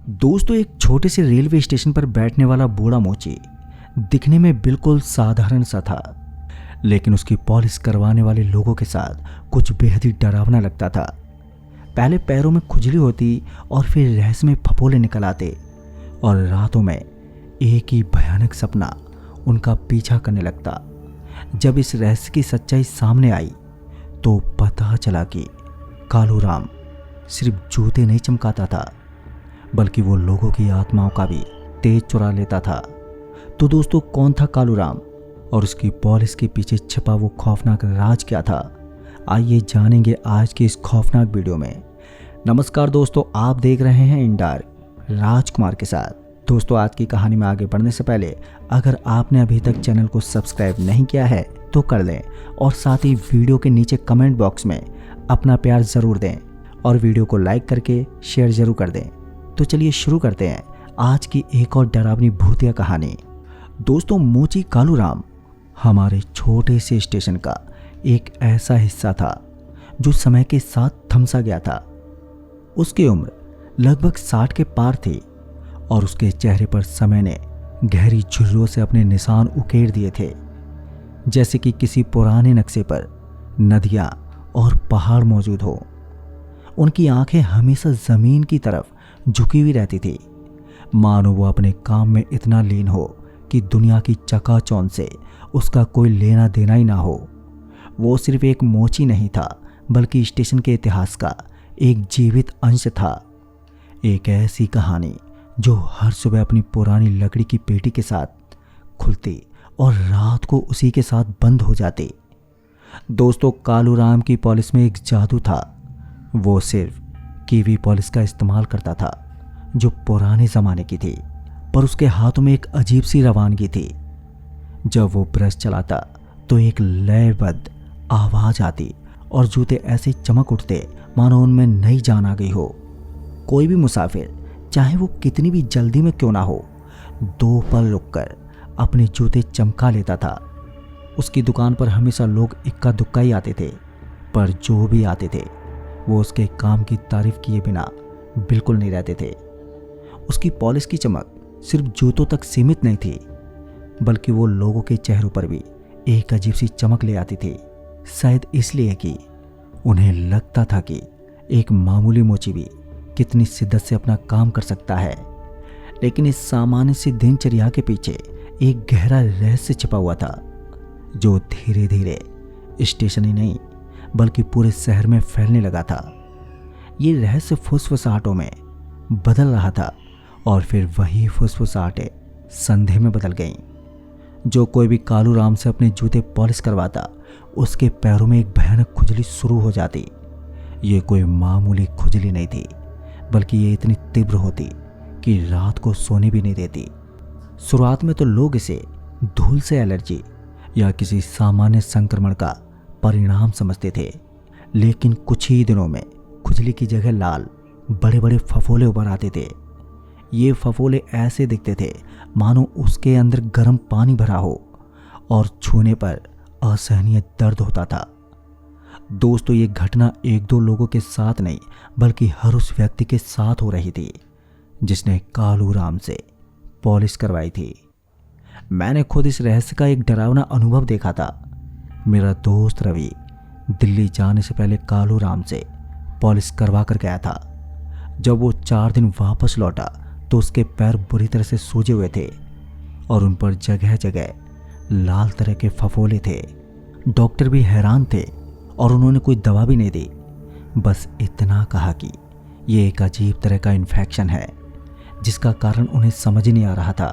दोस्तों, एक छोटे से रेलवे स्टेशन पर बैठने वाला बूढ़ा मोची दिखने में बिल्कुल साधारण सा था, लेकिन उसकी पॉलिश करवाने वाले लोगों के साथ कुछ बेहद ही डरावना लगता था। पहले पैरों में खुजली होती और फिर रहस्य में फफोले निकल आते और रातों में एक ही भयानक सपना उनका पीछा करने लगता। जब इस रहस्य की सच्चाई सामने आई तो पता चला कि कालू राम सिर्फ जूते नहीं चमकाता था, बल्कि वो लोगों की आत्माओं का भी तेज चुरा लेता था। तो दोस्तों, कौन था कालू राम और उसकी पॉलिश के पीछे छिपा वो खौफनाक राज क्या था? आइए जानेंगे आज के इस खौफनाक वीडियो में। नमस्कार दोस्तों, आप देख रहे हैं इन डार्क राजकुमार के साथ। दोस्तों, आज की कहानी में आगे बढ़ने से पहले अगर आपने अभी तक चैनल को सब्सक्राइब नहीं किया है तो कर लें और साथ ही वीडियो के नीचे कमेंट बॉक्स में अपना प्यार ज़रूर दें और वीडियो को लाइक करके शेयर ज़रूर कर दें। तो चलिए शुरू करते हैं आज की एक और डरावनी भूतिया कहानी। दोस्तों, मोची कालू राम हमारे छोटे से स्टेशन का एक ऐसा हिस्सा था जो समय के साथ थमसा गया था। उसकी उम्र लगभग 60 के पार थी और उसके चेहरे पर समय ने गहरी झुर्रियों से अपने निशान उकेर दिए थे, जैसे कि किसी पुराने नक्शे पर नदियां और पहाड़ मौजूद हो। उनकी आंखें हमेशा जमीन की तरफ झुकी हुई रहती थी, मानो वो अपने काम में इतना लीन हो कि दुनिया की चकाचौंध से उसका कोई लेना देना ही ना हो। वो सिर्फ एक मोची नहीं था, बल्कि स्टेशन के इतिहास का एक जीवित अंश था। एक ऐसी कहानी जो हर सुबह अपनी पुरानी लकड़ी की पेटी के साथ खुलती और रात को उसी के साथ बंद हो जाती। दोस्तों, कालू राम की पॉलिश में एक जादू था। वो सिर्फ कीवी पॉलिश का इस्तेमाल करता था जो पुराने ज़माने की थी, पर उसके हाथों में एक अजीब सी रवानगी थी। जब वो ब्रश चलाता तो एक लयबद्ध आवाज़ आती और जूते ऐसे चमक उठते मानो उनमें नई जान आ गई हो। कोई भी मुसाफिर, चाहे वो कितनी भी जल्दी में क्यों ना हो, 2 पल रुककर अपने जूते चमका लेता था। उसकी दुकान पर हमेशा लोग इक्का दुक्का ही आते थे, पर जो भी आते थे वो उसके काम की तारीफ किए बिना बिल्कुल नहीं रहते थे। उसकी पॉलिश की चमक सिर्फ जूतों तक सीमित नहीं थी, बल्कि वो लोगों के चेहरों पर भी एक अजीब सी चमक ले आती थी। शायद इसलिए कि उन्हें लगता था कि एक मामूली मोची भी कितनी शिद्दत से अपना काम कर सकता है। लेकिन इस सामान्य सी दिनचर्या के पीछे एक गहरा रहस्य छिपा हुआ था, जो धीरे धीरे स्टेशन ही नहीं बल्कि पूरे शहर में फैलने लगा था। ये रहस्य फुसफुसाहटों में बदल रहा था और फिर वही फुसफुसाहटें संदेह में बदल गईं। जो कोई भी कालू राम से अपने जूते पॉलिश करवाता, उसके पैरों में एक भयानक खुजली शुरू हो जाती। ये कोई मामूली खुजली नहीं थी, बल्कि ये इतनी तीव्र होती कि रात को सोने भी नहीं देती। शुरुआत में तो लोग इसे धूल से एलर्जी या किसी सामान्य संक्रमण का परिणाम समझते थे, लेकिन कुछ ही दिनों में खुजली की जगह लाल बड़े बड़े फफोले उभर आते थे। ये फफोले ऐसे दिखते थे मानो उसके अंदर गर्म पानी भरा हो और छूने पर असहनीय दर्द होता था। दोस्तों, ये घटना 1-2 लोगों के साथ नहीं, बल्कि हर उस व्यक्ति के साथ हो रही थी जिसने कालू राम से पॉलिश करवाई थी। मैंने खुद इस रहस्य का एक डरावना अनुभव देखा था। मेरा दोस्त रवि दिल्ली जाने से पहले कालू राम से पॉलिश करवा कर गया था। जब वो 4 दिन वापस लौटा तो उसके पैर बुरी तरह से सूजे हुए थे और उन पर जगह जगह लाल तरह के फफोले थे। डॉक्टर भी हैरान थे और उन्होंने कोई दवा भी नहीं दी, बस इतना कहा कि ये एक अजीब तरह का इन्फेक्शन है जिसका कारण उन्हें समझ ही नहीं आ रहा था।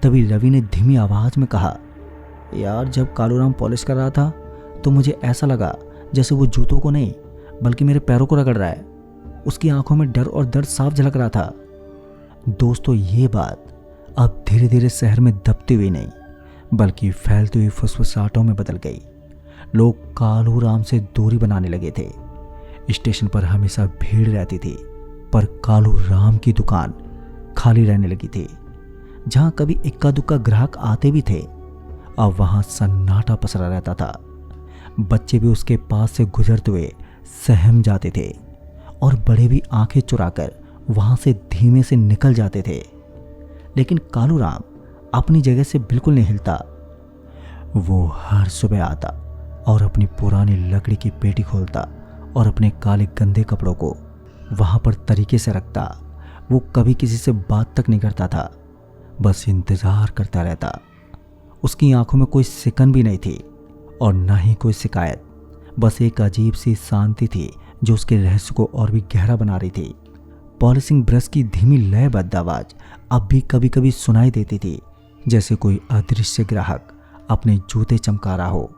तभी रवि ने धीमी आवाज़ में कहा, यार, जब कालू राम पॉलिश कर रहा था तो मुझे ऐसा लगा जैसे वो जूतों को नहीं बल्कि मेरे पैरों को रगड़ रहा है। उसकी आंखों में डर और दर्द साफ झलक रहा था। दोस्तों, ये बात अब धीरे धीरे शहर में दबती हुई नहीं बल्कि फैलती हुई फुसफुसाहटों में बदल गई। लोग कालू राम से दूरी बनाने लगे थे। स्टेशन पर हमेशा भीड़ रहती थी, पर कालू राम की दुकान खाली रहने लगी थी। जहां कभी इक्का दुक्का ग्राहक आते भी थे, अब वहां सन्नाटा पसरा रहता था। बच्चे भी उसके पास से गुजरते हुए सहम जाते थे और बड़े भी आंखें चुराकर वहां से धीमे से निकल जाते थे, लेकिन कालूराम अपनी जगह से बिल्कुल नहीं हिलता। वो हर सुबह आता और अपनी पुरानी लकड़ी की पेटी खोलता और अपने काले गंदे कपड़ों को वहां पर तरीके से रखता। वो कभी किसी से बात तक नहीं करता था, बस इंतजार करता रहता। उसकी आंखों में कोई सिकन भी नहीं थी और ना ही कोई शिकायत, बस एक अजीब सी शांति थी जो उसके रहस्य को और भी गहरा बना रही थी। पॉलिशिंग ब्रश की धीमी लयबद्ध आवाज अब भी कभी कभी सुनाई देती थी, जैसे कोई अदृश्य ग्राहक अपने जूते चमका रहा हो।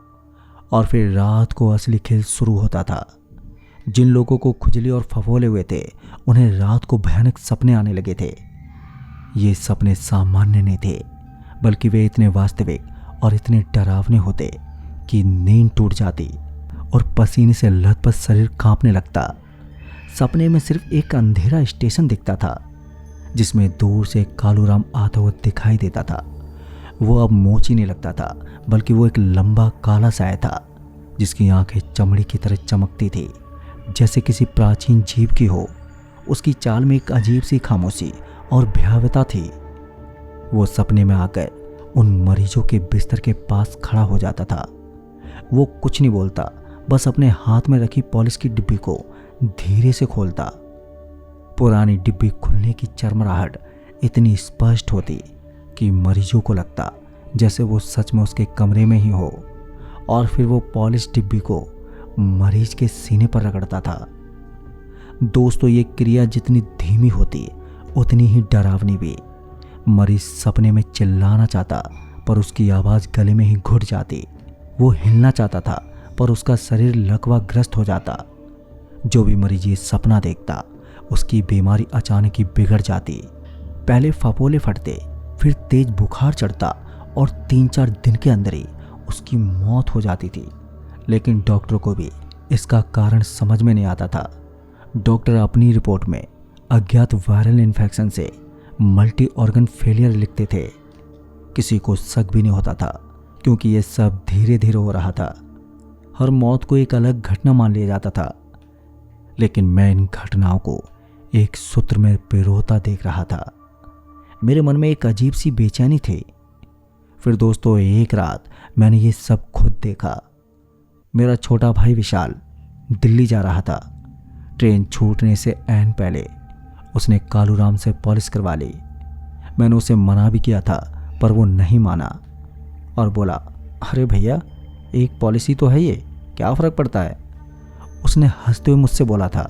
और फिर रात को असली खेल शुरू होता था। जिन लोगों को खुजली और फफोले हुए थे, उन्हें रात को भयानक सपने आने लगे थे। ये सपने सामान्य नहीं थे, बल्कि वे इतने वास्तविक और इतने डरावने होते कि नींद टूट जाती और पसीने से लथपथ शरीर कांपने लगता। सपने में सिर्फ एक अंधेरा स्टेशन दिखता था, जिसमें दूर से कालूराम आता हुआ दिखाई देता था। वो अब मोची नहीं लगता था, बल्कि वो एक लंबा काला साया था, जिसकी आंखें चमड़ी की तरह चमकती थी, जैसे किसी प्राचीन जीव की हो। उसकी चाल में एक अजीब सी खामोशी और भयावहता थी। वो सपने में आकर उन मरीजों के बिस्तर के पास खड़ा हो जाता था। वो कुछ नहीं बोलता, बस अपने हाथ में रखी पॉलिश की डिब्बी को धीरे से खोलता। पुरानी डिब्बी खुलने की चरमराहट इतनी स्पष्ट होती कि मरीजों को लगता जैसे वो सच में उसके कमरे में ही हो। और फिर वो पॉलिश डिब्बी को मरीज के सीने पर रगड़ता था। दोस्तों, ये क्रिया जितनी धीमी होती उतनी ही डरावनी भी। मरीज सपने में चिल्लाना चाहता, पर उसकी आवाज़ गले में ही घुट जाती। वो हिलना चाहता था, पर उसका शरीर लकवाग्रस्त हो जाता। जो भी मरीज ये सपना देखता, उसकी बीमारी अचानक ही बिगड़ जाती। पहले फपोले फटते, फिर तेज बुखार चढ़ता और 3-4 दिन के अंदर ही उसकी मौत हो जाती थी। लेकिन डॉक्टरों को भी इसका कारण समझ में नहीं आता था। डॉक्टर अपनी रिपोर्ट में अज्ञात वायरल इन्फेक्शन से मल्टी ऑर्गन फेलियर लिखते थे। किसी को शक भी नहीं होता था, क्योंकि ये सब धीरे धीरे हो रहा था। हर मौत को एक अलग घटना मान लिया जाता था। लेकिन मैं इन घटनाओं को एक सूत्र में पिरोता देख रहा था। मेरे मन में एक अजीब सी बेचैनी थी। फिर दोस्तों, एक रात मैंने ये सब खुद देखा। मेरा छोटा भाई विशाल दिल्ली जा रहा था। ट्रेन छूटने से ऐन पहले उसने कालूराम से पॉलिश करवा ली। मैंने उसे मना भी किया था, पर वो नहीं माना और बोला, अरे भैया, एक पॉलिसी तो है, ये क्या फ़र्क पड़ता है। उसने हंसते हुए मुझसे बोला था,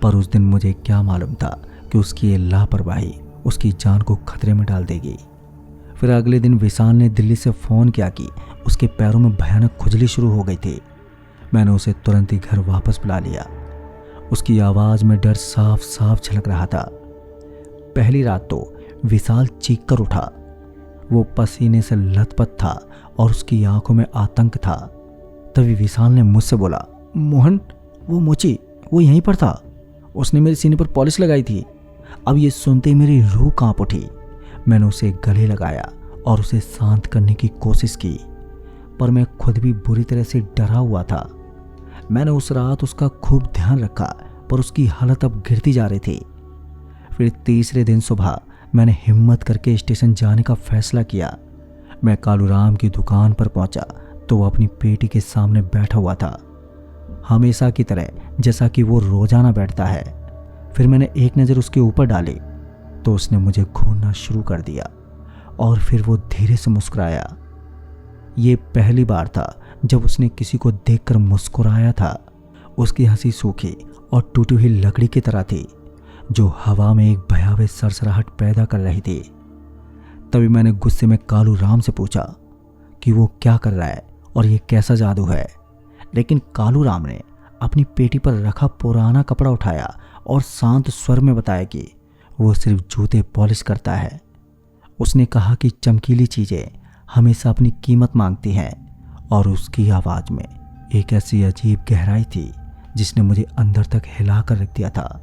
पर उस दिन मुझे क्या मालूम था कि उसकी ये लापरवाही उसकी जान को खतरे में डाल देगी। फिर अगले दिन विशाल ने दिल्ली से फ़ोन किया कि उसके पैरों में भयानक खुजली शुरू हो गई थी। मैंने उसे तुरंत ही घर वापस बुला लिया। उसकी आवाज़ में डर साफ साफ झलक रहा था। पहली रात तो विशाल चीख कर उठा। वो पसीने से लथपथ था और उसकी आंखों में आतंक था। तभी विशाल ने मुझसे बोला, मोहन, वो मोची वो यहीं पर था, उसने मेरे सीने पर पॉलिश लगाई थी। अब ये सुनते ही मेरी रूह कांप उठी। मैंने उसे गले लगाया और उसे शांत करने की कोशिश की, पर मैं खुद भी बुरी तरह से डरा हुआ था। मैंने उस रात उसका खूब ध्यान रखा, पर उसकी हालत अब गिरती जा रही थी। फिर तीसरे दिन सुबह मैंने हिम्मत करके स्टेशन जाने का फैसला किया। मैं कालूराम की दुकान पर पहुंचा तो वो अपनी पेटी के सामने बैठा हुआ था, हमेशा की तरह, जैसा कि वो रोजाना बैठता है। फिर मैंने एक नज़र उसके ऊपर डाली तो उसने मुझे घूरना शुरू कर दिया और फिर वो धीरे से मुस्कुराया। ये पहली बार था जब उसने किसी को देखकर मुस्कुराया था। उसकी हंसी सूखी और टूटी हुई लकड़ी की तरह थी, जो हवा में एक भयावह सरसराहट पैदा कर रही थी। तभी मैंने गुस्से में कालूराम से पूछा कि वो क्या कर रहा है और ये कैसा जादू है। लेकिन कालूराम ने अपनी पेटी पर रखा पुराना कपड़ा उठाया और शांत स्वर में बताया कि वो सिर्फ जूते पॉलिश करता है। उसने कहा कि चमकीली चीज़ें हमेशा अपनी कीमत मांगती हैं, और उसकी आवाज़ में एक ऐसी अजीब गहराई थी जिसने मुझे अंदर तक हिला कर रख दिया था।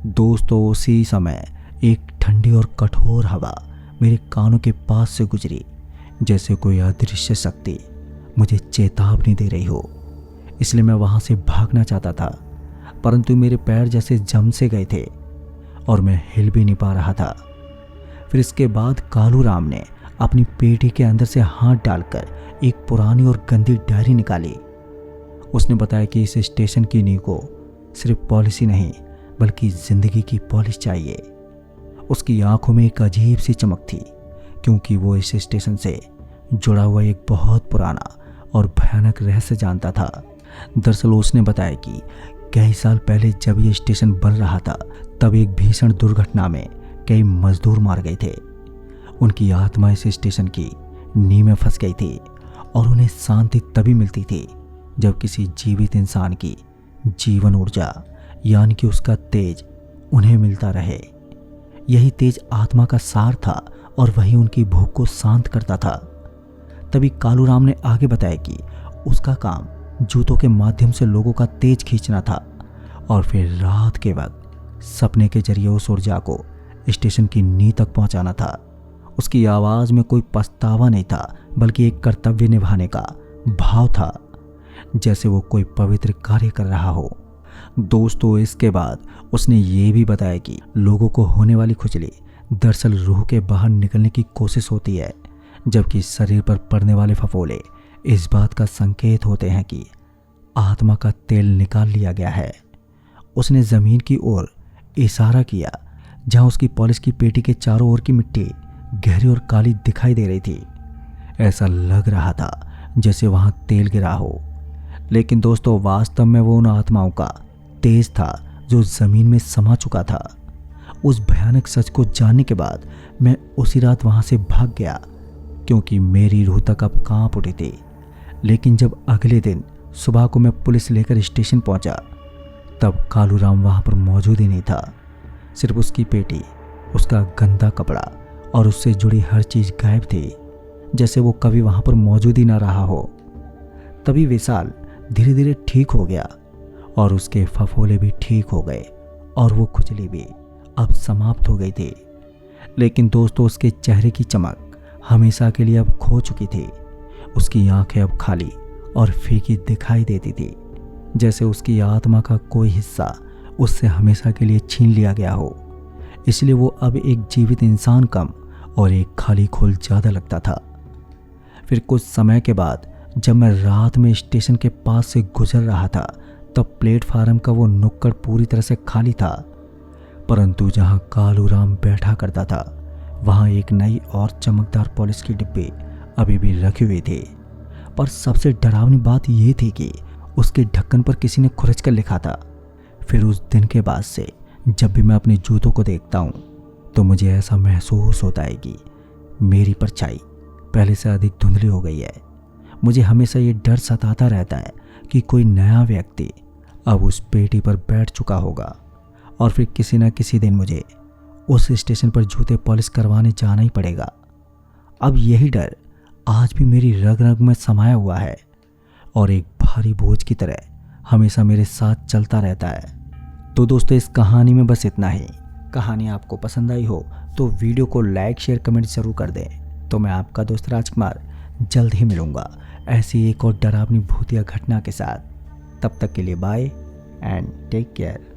दोस्तों, उसी समय एक ठंडी और कठोर हवा मेरे कानों के पास से गुजरी, जैसे कोई अदृश्य शक्ति मुझे चेतावनी दे रही हो। इसलिए मैं वहाँ से भागना चाहता था, परंतु मेरे पैर जैसे जम से गए थे और मैं हिल भी नहीं पा रहा था। फिर इसके बाद कालू राम ने अपनी पेटी के अंदर से हाथ डालकर एक पुरानी और गंदी डायरी निकाली। उसने बताया कि इस स्टेशन की नींव को सिर्फ पॉलिसी नहीं बल्कि जिंदगी की पॉलिश चाहिए। उसकी आंखों में एक अजीब सी चमक थी, क्योंकि वो इस स्टेशन से जुड़ा हुआ एक बहुत पुराना और भयानक रहस्य जानता था। दरअसल उसने बताया कि कई साल पहले जब ये स्टेशन बन रहा था तब एक भीषण दुर्घटना में कई मजदूर मार गए थे। उनकी आत्मा इस स्टेशन की नींव में फंस गई थी और उन्हें शांति तभी मिलती थी जब किसी जीवित इंसान की जीवन ऊर्जा यानी कि उसका तेज उन्हें मिलता रहे। यही तेज आत्मा का सार था और वही उनकी भूख को शांत करता था। तभी कालू राम ने आगे बताया कि उसका काम जूतों के माध्यम से लोगों का तेज खींचना था और फिर रात के वक्त सपने के जरिए उस ऊर्जा को स्टेशन की नींव तक पहुंचाना था। उसकी आवाज में कोई पछतावा नहीं था बल्कि एक कर्तव्य निभाने का भाव था, जैसे वो कोई पवित्र कार्य कर रहा हो। दोस्तों, इसके बाद उसने ये भी बताया कि लोगों को होने वाली खुजली दरअसल रूह के बाहर निकलने की कोशिश होती है, जबकि शरीर पर पड़ने वाले फफोले इस बात का संकेत होते हैं कि आत्मा का तेल निकाल लिया गया है। उसने जमीन की ओर इशारा किया जहां उसकी पॉलिश की पेटी के चारों ओर की मिट्टी गहरी और काली दिखाई दे रही थी। ऐसा लग रहा था जैसे वहां तेल गिरा हो, लेकिन दोस्तों वास्तव में वो उन आत्माओं का तेज था जो जमीन में समा चुका था। उस भयानक सच को जानने के बाद मैं उसी रात वहां से भाग गया, क्योंकि मेरी रूह तक अब कांप उठी थी। लेकिन जब अगले दिन सुबह को मैं पुलिस लेकर स्टेशन पहुंचा तब कालू राम वहां पर मौजूद ही नहीं था। सिर्फ उसकी पेटी, उसका गंदा कपड़ा और उससे जुड़ी हर चीज गायब थी, जैसे वो कभी वहां पर मौजूद ही ना रहा हो। तभी विशाल धीरे धीरे ठीक हो गया और उसके फफोले भी ठीक हो गए और वो खुजली भी अब समाप्त हो गई थी। लेकिन दोस्तों उसके चेहरे की चमक हमेशा के लिए अब खो चुकी थी। उसकी आंखें अब खाली और फीकी दिखाई देती थी, जैसे उसकी आत्मा का कोई हिस्सा उससे हमेशा के लिए छीन लिया गया हो। इसलिए वो अब एक जीवित इंसान कम और एक खाली खोल ज़्यादा लगता था। फिर कुछ समय के बाद जब मैं रात में स्टेशन के पास से गुजर रहा था तब प्लेटफार्म का वो नुक्कड़ पूरी तरह से खाली था, परंतु जहां कालू राम बैठा करता था वहां एक नई और चमकदार पॉलिश की डिब्बी अभी भी रखी हुई थी। पर सबसे डरावनी बात यह थी कि उसके ढक्कन पर किसी ने खुरच कर लिखा था। फिर उस दिन के बाद से जब भी मैं अपने जूतों को देखता हूँ तो मुझे ऐसा महसूस होता है कि मेरी परछाई पहले से अधिक धुंधली हो गई है। मुझे हमेशा ये डर सताता रहता है कि कोई नया व्यक्ति अब उस पेटी पर बैठ चुका होगा और फिर किसी न किसी दिन मुझे उस स्टेशन पर जूते पॉलिश करवाने जाना ही पड़ेगा। अब यही डर आज भी मेरी रग रग में समाया हुआ है और एक भारी बोझ की तरह हमेशा मेरे साथ चलता रहता है। तो दोस्तों इस कहानी में बस इतना ही। कहानी आपको पसंद आई हो तो वीडियो को लाइक शेयर कमेंट जरूर कर दें। तो मैं आपका दोस्त राजकुमार जल्द ही मिलूंगा ऐसी एक और डरावनी भूतिया घटना के साथ। तब तक के लिए बाय एंड टेक केयर।